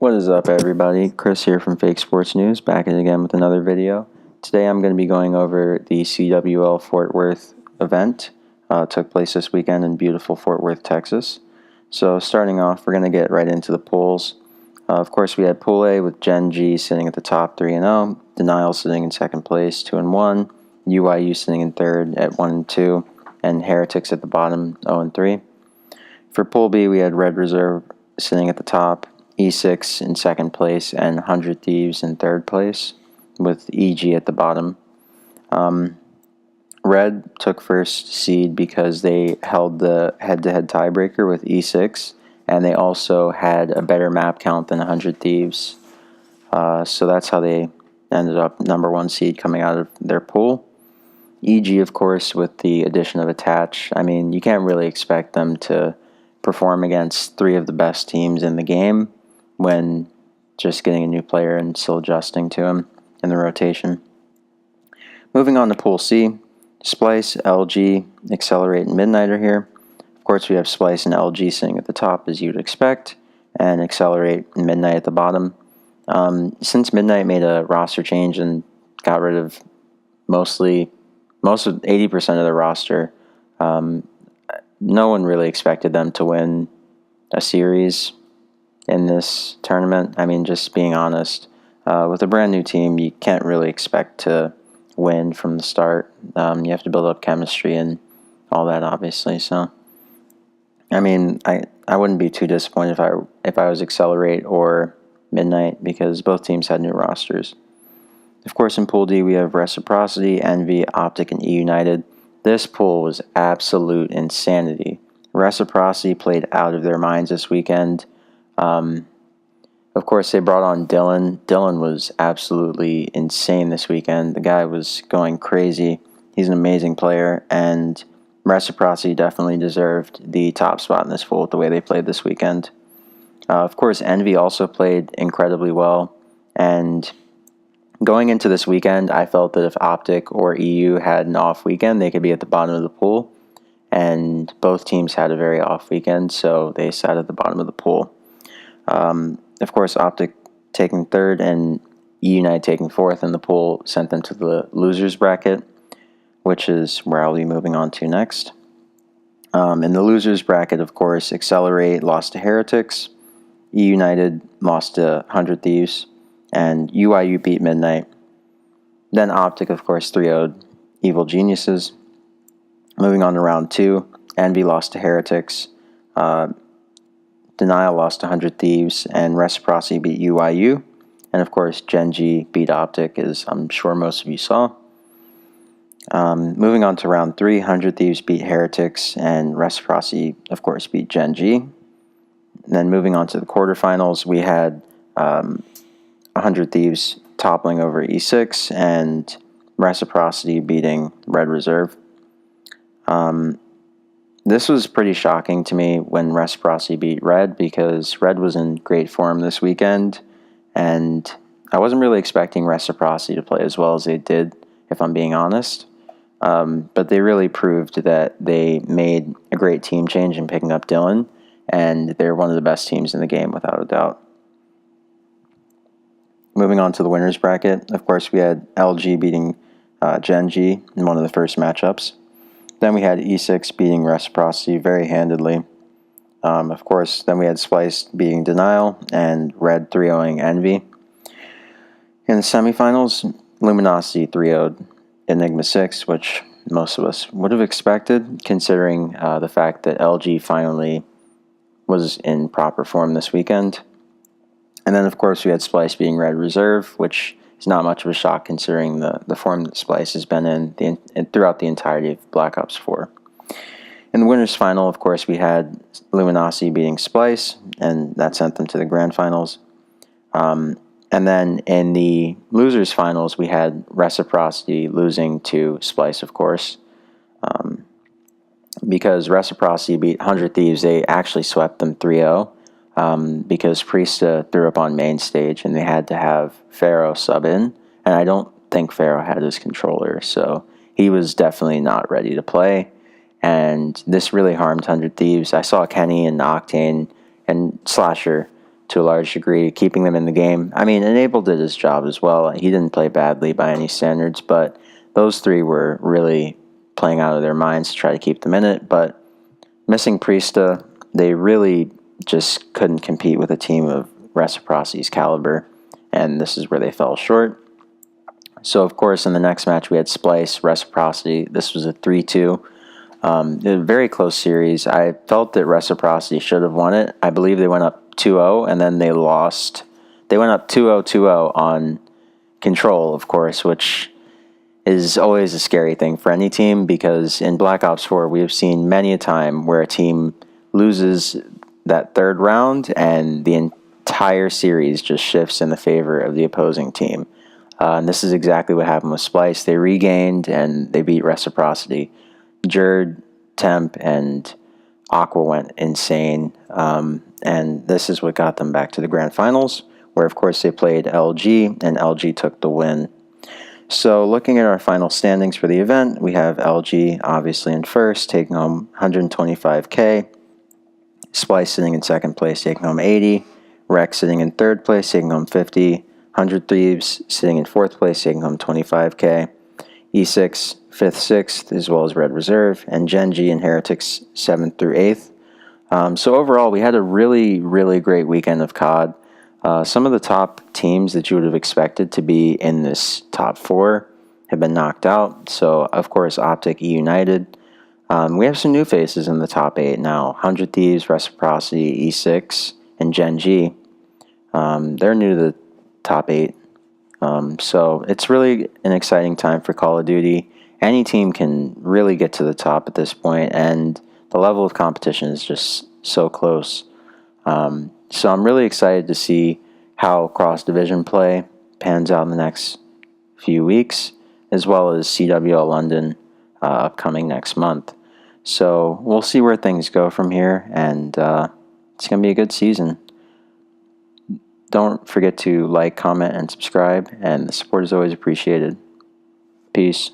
What is up, everybody? Chris here from Fake Sports News, back again with another video. Today I'm going to be going over the CWL Fort Worth event. Took place this weekend in beautiful Fort Worth, Texas. So starting off, we're going to get right into the pools. Of course, we had Pool A with Gen.G sitting at the top 3-0, Denial sitting in second place 2-1, UIU sitting in third at 1-2, and Heretics at the bottom 0-3. For Pool B, we had Red Reserve sitting at the top, E6 in second place, and 100 Thieves in third place, with EG at the bottom. Red took first seed because they held the head-to-head tiebreaker with E6, and they also had a better map count than 100 Thieves. So that's how they ended up number one seed coming out of their pool. EG, of course, with the addition of Attach, I mean, you can't really expect them to perform against three of the best teams in the game when just getting a new player and still adjusting to him in the rotation. Moving on to Pool C, Splice, LG, Accelerate, and Midnight are here. Of course, we have Splice and LG sitting at the top, as you'd expect, and Accelerate and Midnight at the bottom. Since Midnight made a roster change and got rid of most of 80% of the roster, no one really expected them to win a series in this tournament. I mean, just being honest, with a brand new team, you can't really expect to win from the start. You have to build up chemistry and all that, obviously. So, I mean, I wouldn't be too disappointed if I was Accelerate or Midnight, because both teams had new rosters. Of course, in Pool D, we have Reciprocity, Envy, Optic, and E United. This pool was absolute insanity. Reciprocity played out of their minds this weekend. Of course, they brought on Dylan. Dylan was absolutely insane this weekend. The guy was going crazy. He's an amazing player, and Reciprocity definitely deserved the top spot in this pool with the way they played this weekend. Of course, Envy also played incredibly well, and going into this weekend, I felt that if Optic or EU had an off weekend, they could be at the bottom of the pool, and both teams had a very off weekend, so they sat at the bottom of the pool. Of course, Optic taking third and E United taking fourth in the pool sent them to the losers bracket, which is where I'll be moving on to next. In the losers bracket, of course, Accelerate lost to Heretics, E United lost to 100 Thieves, and UIU beat Midnight. Then Optic, of course, 3-0'd Evil Geniuses. Moving on to round 2, Envy lost to Heretics, Denial lost to 100 Thieves, and Reciprocity beat UIU. And of course, Gen.G beat Optic, as I'm sure most of you saw. Moving on to round 3, 100 Thieves beat Heretics, and Reciprocity, of course, beat Gen.G. And then moving on to the quarterfinals, we had 100 Thieves toppling over E6, and Reciprocity beating Red Reserve. This was pretty shocking to me when Reciprocity beat Red, because Red was in great form this weekend, and I wasn't really expecting Reciprocity to play as well as they did, if I'm being honest. But they really proved that they made a great team change in picking up Dylan, and they're one of the best teams in the game, without a doubt. Moving on to the winners bracket, of course, we had LG beating Gen.G in one of the first matchups. Then we had E6 beating Reciprocity very handedly. Of course, then we had Splice beating Denial, and Red 3-0ing Envy. In the semifinals, Luminosity 3-0'd Enigma 6, which most of us would have expected, considering the fact that LG finally was in proper form this weekend. And then, of course, we had Splice beating Red Reserve, which is not much of a shock considering the form that Splice has been in throughout the entirety of Black Ops 4. In the winners' final, of course, we had Luminosity beating Splice, and that sent them to the grand finals. And then in the losers' finals, we had Reciprocity losing to Splice, of course. Because Reciprocity beat 100 Thieves, they actually swept them 3-0. Because Priesta threw up on main stage and they had to have Pharaoh sub in, and I don't think Pharaoh had his controller, so he was definitely not ready to play, and this really harmed 100 Thieves. I saw Kenny and Octane and Slasher to a large degree, keeping them in the game. I mean, Enable did his job as well. He didn't play badly by any standards, but those three were really playing out of their minds to try to keep them in it. But missing Priesta, they really just couldn't compete with a team of Reciprocity's caliber, and this is where they fell short. So, of course, in the next match, we had Splice, Reciprocity. This was a 3-2. A very close series. I felt that Reciprocity should have won it. I believe they went up 2-0, and then they lost. They went up 2-0, 2-0 on Control, of course, which is always a scary thing for any team, because in Black Ops 4, we have seen many a time where a team loses that third round, and the entire series just shifts in the favor of the opposing team. And this is exactly what happened with Splice. They regained, and they beat Reciprocity. Jerd, Temp, and Aqua went insane, and this is what got them back to the grand finals, where of course they played LG, and LG took the win. So looking at our final standings for the event, we have LG obviously in first, taking home 125K, Splice sitting in second place, taking home 80, Rex sitting in third place, taking home 50, 100 Thieves sitting in fourth place, taking home 25K, E6 5th, 6th, as well as Red Reserve, and Gen.G and Heretics 7th through 8th. So overall, we had a really, really great weekend of COD. Some of the top teams that you would have expected to be in this top 4 have been knocked out. So, of course, Optic, E United. We have some new faces in the top 8 now. 100 Thieves, Reciprocity, E6, and Gen.G. They're new to the top 8. So it's really an exciting time for Call of Duty. Any team can really get to the top at this point, and the level of competition is just so close. So I'm really excited to see how cross-division play pans out in the next few weeks, as well as CWL London upcoming next month. So we'll see where things go from here, and it's going to be a good season. Don't forget to like, comment, and subscribe, and the support is always appreciated. Peace.